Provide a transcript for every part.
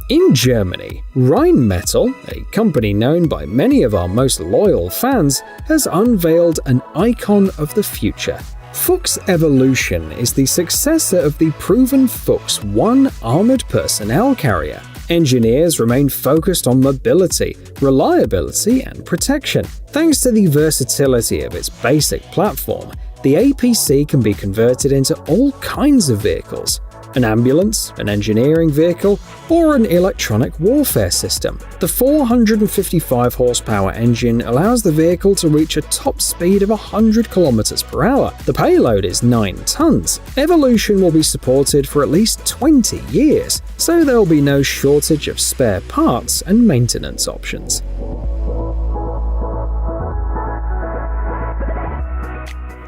In Germany, Rheinmetall, a company known by many of our most loyal fans, has unveiled an icon of the future. Fuchs Evolution is the successor of the proven Fuchs 1 armored personnel carrier. Engineers remain focused on mobility, reliability, and protection. Thanks to the versatility of its basic platform, the APC can be converted into all kinds of vehicles: an ambulance, an engineering vehicle, or an electronic warfare system. The 455 horsepower engine allows the vehicle to reach a top speed of 100 km per hour. The payload is 9 tons. Evolution will be supported for at least 20 years, so there will be no shortage of spare parts and maintenance options.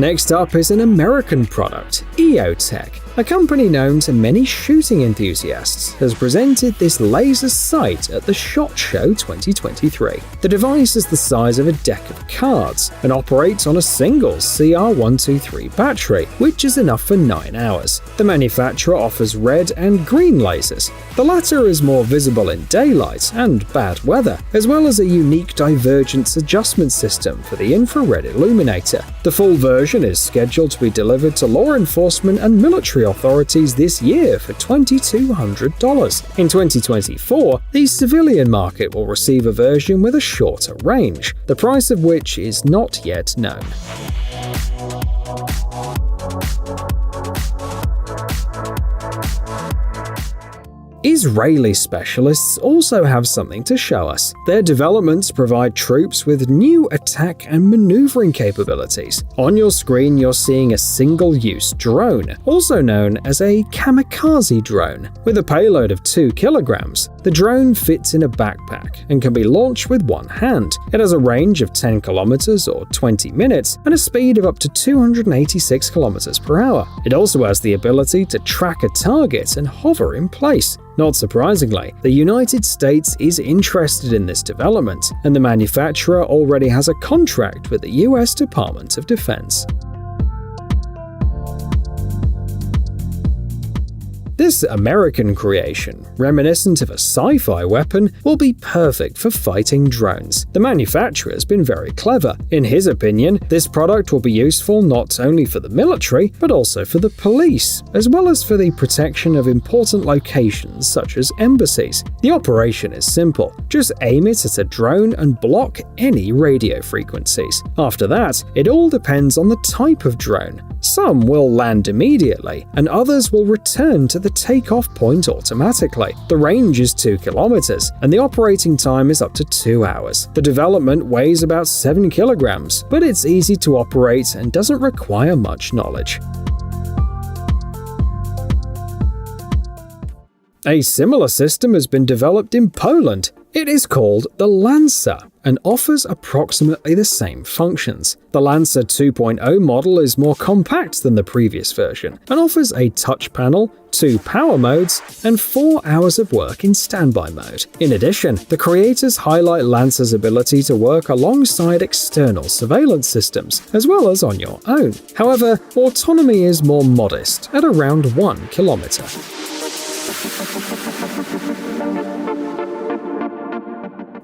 Next up is an American product, EOTech. A company known to many shooting enthusiasts has presented this laser sight at the SHOT Show 2023. The device is the size of a deck of cards and operates on a single CR123 battery, which is enough for 9 hours. The manufacturer offers red and green lasers. The latter is more visible in daylight and bad weather, as well as a unique divergence adjustment system for the infrared illuminator. The full version is scheduled to be delivered to law enforcement and military authorities this year for $2,200. In 2024, the civilian market will receive a version with a shorter range, the price of which is not yet known. Israeli specialists also have something to show us. Their developments provide troops with new attack and maneuvering capabilities. On your screen, you're seeing a single-use drone, also known as a kamikaze drone. With a payload of 2 kilograms, the drone fits in a backpack and can be launched with one hand. It has a range of 10 kilometers or 20 minutes and a speed of up to 286 kilometers per hour. It also has the ability to track a target and hover in place. Not surprisingly, the United States is interested in this development, and the manufacturer already has a contract with the US Department of Defense. This American creation, reminiscent of a sci-fi weapon, will be perfect for fighting drones. The manufacturer has been very clever. In his opinion, this product will be useful not only for the military, but also for the police, as well as for the protection of important locations such as embassies. The operation is simple. Just aim it at a drone and block any radio frequencies. After that, it all depends on the type of drone. Some will land immediately, and others will return to the takeoff point automatically. The range is 2 kilometers, and the operating time is up to 2 hours. The development weighs about 7 kilograms, but it's easy to operate and doesn't require much knowledge. A similar system has been developed in Poland. It is called the Lancer and offers approximately the same functions. The Lancer 2.0 model is more compact than the previous version and offers a touch panel, 2 power modes, and 4 hours of work in standby mode. In addition, the creators highlight Lancer's ability to work alongside external surveillance systems, as well as on your own. However, autonomy is more modest, at around 1 kilometer.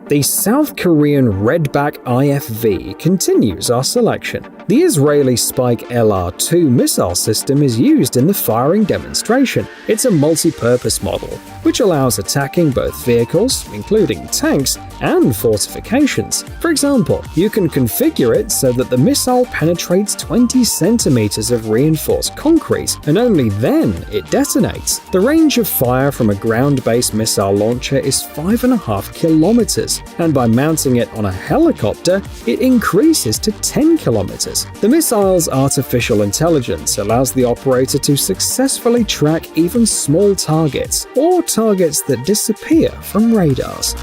The South Korean Redback IFV continues our selection. The Israeli Spike LR-2 missile system is used in the firing demonstration. It's a multi-purpose model, which allows attacking both vehicles, including tanks, and fortifications. For example, you can configure it so that the missile penetrates 20 centimeters of reinforced concrete, and only then it detonates. The range of fire from a ground-based missile launcher is 5.5 kilometers, and by mounting it on a helicopter, it increases to 10 kilometers. The missile's artificial intelligence allows the operator to successfully track even small targets, or targets that disappear from radars.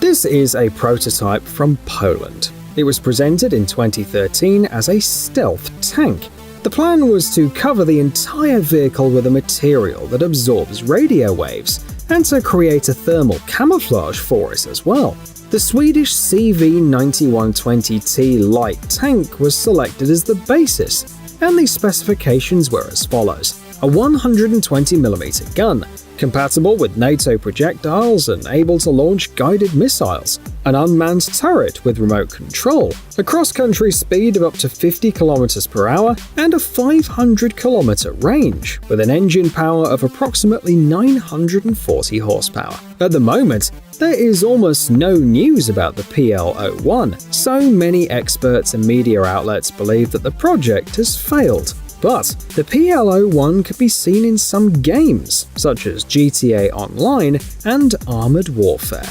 This is a prototype from Poland. It was presented in 2013 as a stealth tank. The plan was to cover the entire vehicle with a material that absorbs radio waves, and to create a thermal camouflage for it as well. The Swedish CV9120T light tank was selected as the basis, and the specifications were as follows: a 120mm gun, compatible with NATO projectiles and able to launch guided missiles, an unmanned turret with remote control, a cross-country speed of up to 50 km per hour, and a 500-km range, with an engine power of approximately 940 horsepower. At the moment, there is almost no news about the PL-01, so many experts and media outlets believe that the project has failed. But the PL-01 could be seen in some games, such as GTA Online and Armored Warfare.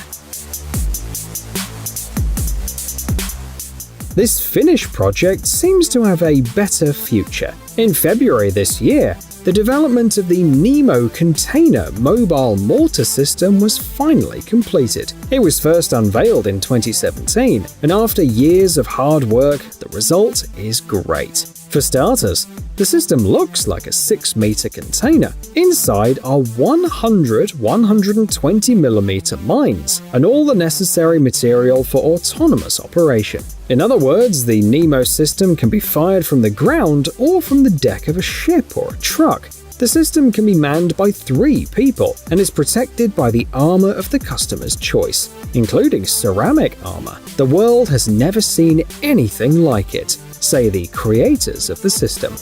This Finnish project seems to have a better future. In February this year, the development of the Nemo container mobile mortar system was finally completed. It was first unveiled in 2017, and after years of hard work, the result is great. For starters, the system looks like a 6-meter container. Inside are 100 120mm mines and all the necessary material for autonomous operation. In other words, the Nemo system can be fired from the ground or from the deck of a ship or a truck. The system can be manned by 3 people and is protected by the armor of the customer's choice, including ceramic armor. The world has never seen anything like it, say the creators of the system.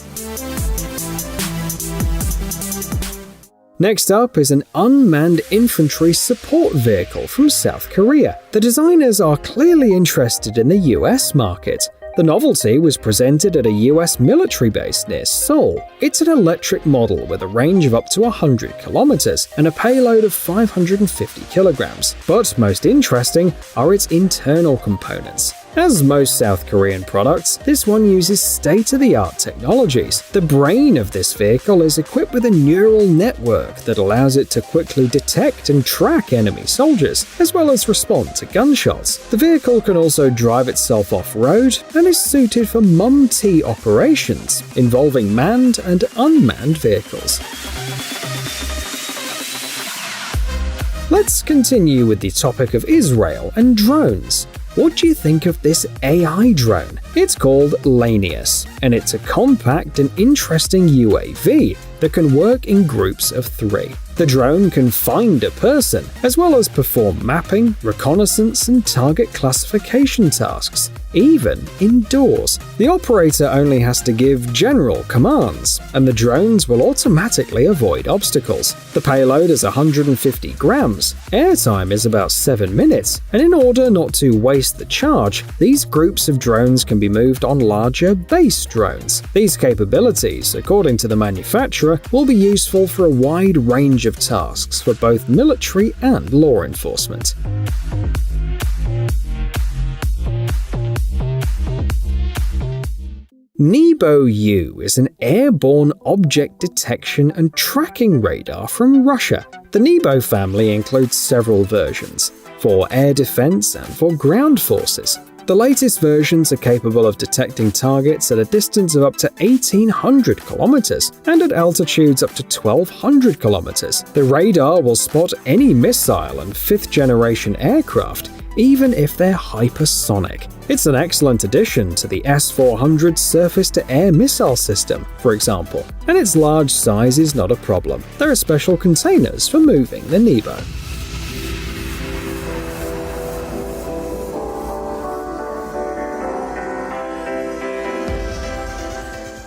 Next up is an unmanned infantry support vehicle from South Korea. The designers are clearly interested in the US market. The novelty was presented at a US military base near Seoul. It's an electric model with a range of up to 100 kilometers and a payload of 550 kilograms. But most interesting are its internal components. As most South Korean products, this one uses state-of-the-art technologies. The brain of this vehicle is equipped with a neural network that allows it to quickly detect and track enemy soldiers, as well as respond to gunshots. The vehicle can also drive itself off-road and is suited for MUM-T operations, involving manned and unmanned vehicles. Let's continue with the topic of Israel and drones. What do you think of this AI drone? It's called Lanius, and it's a compact and interesting UAV that can work in groups of 3. The drone can find a person, as well as perform mapping, reconnaissance, and target classification tasks, even indoors. The operator only has to give general commands, and the drones will automatically avoid obstacles. The payload is 150 grams, airtime is about 7 minutes, and in order not to waste the charge, these groups of drones can be moved on larger base drones. These capabilities, according to the manufacturer, will be useful for a wide range of tasks for both military and law enforcement. Nebo-U is an airborne object detection and tracking radar from Russia. The Nebo family includes several versions, for air defense and for ground forces. The latest versions are capable of detecting targets at a distance of up to 1,800 kilometers and at altitudes up to 1,200 kilometers. The radar will spot any missile and 5th-generation aircraft, even if they're hypersonic. It's an excellent addition to the S-400 surface-to-air missile system, for example, and its large size is not a problem. There are special containers for moving the Nebo.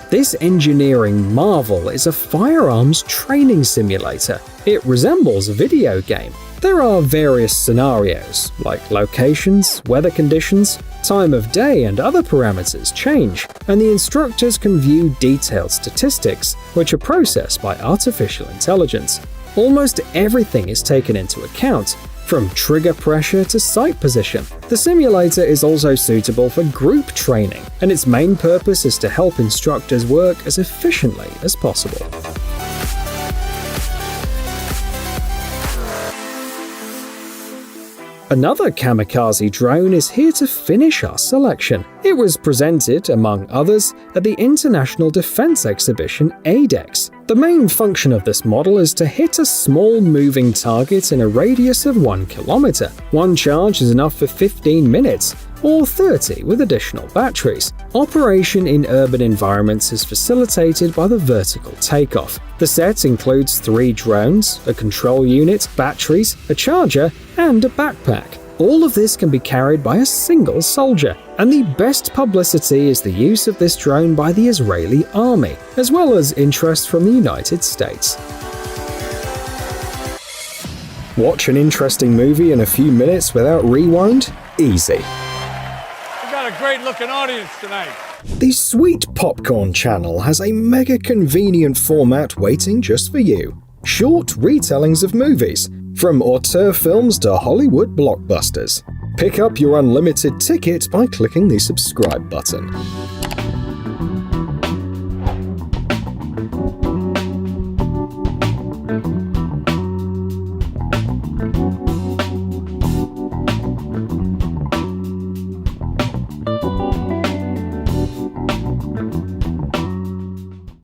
This engineering marvel is a firearms training simulator. It resembles a video game. There are various scenarios, like locations, weather conditions, time of day, and other parameters change, and the instructors can view detailed statistics, which are processed by artificial intelligence. Almost everything is taken into account, from trigger pressure to sight position. The simulator is also suitable for group training, and its main purpose is to help instructors work as efficiently as possible. Another kamikaze drone is here to finish our selection. It was presented, among others, at the International Defense Exhibition ADEX. The main function of this model is to hit a small moving target in a radius of 1 kilometer. One charge is enough for 15 minutes, or 30 with additional batteries. Operation in urban environments is facilitated by the vertical takeoff. The set includes 3 drones, a control unit, batteries, a charger, and a backpack. All of this can be carried by a single soldier, and the best publicity is the use of this drone by the Israeli army, as well as interest from the United States. Watch an interesting movie in a few minutes without rewind? Easy. We got a great-looking audience tonight. The Sweet Popcorn channel has a mega convenient format waiting just for you. Short retellings of movies, from auteur films to Hollywood blockbusters. Pick up your unlimited ticket by clicking the subscribe button.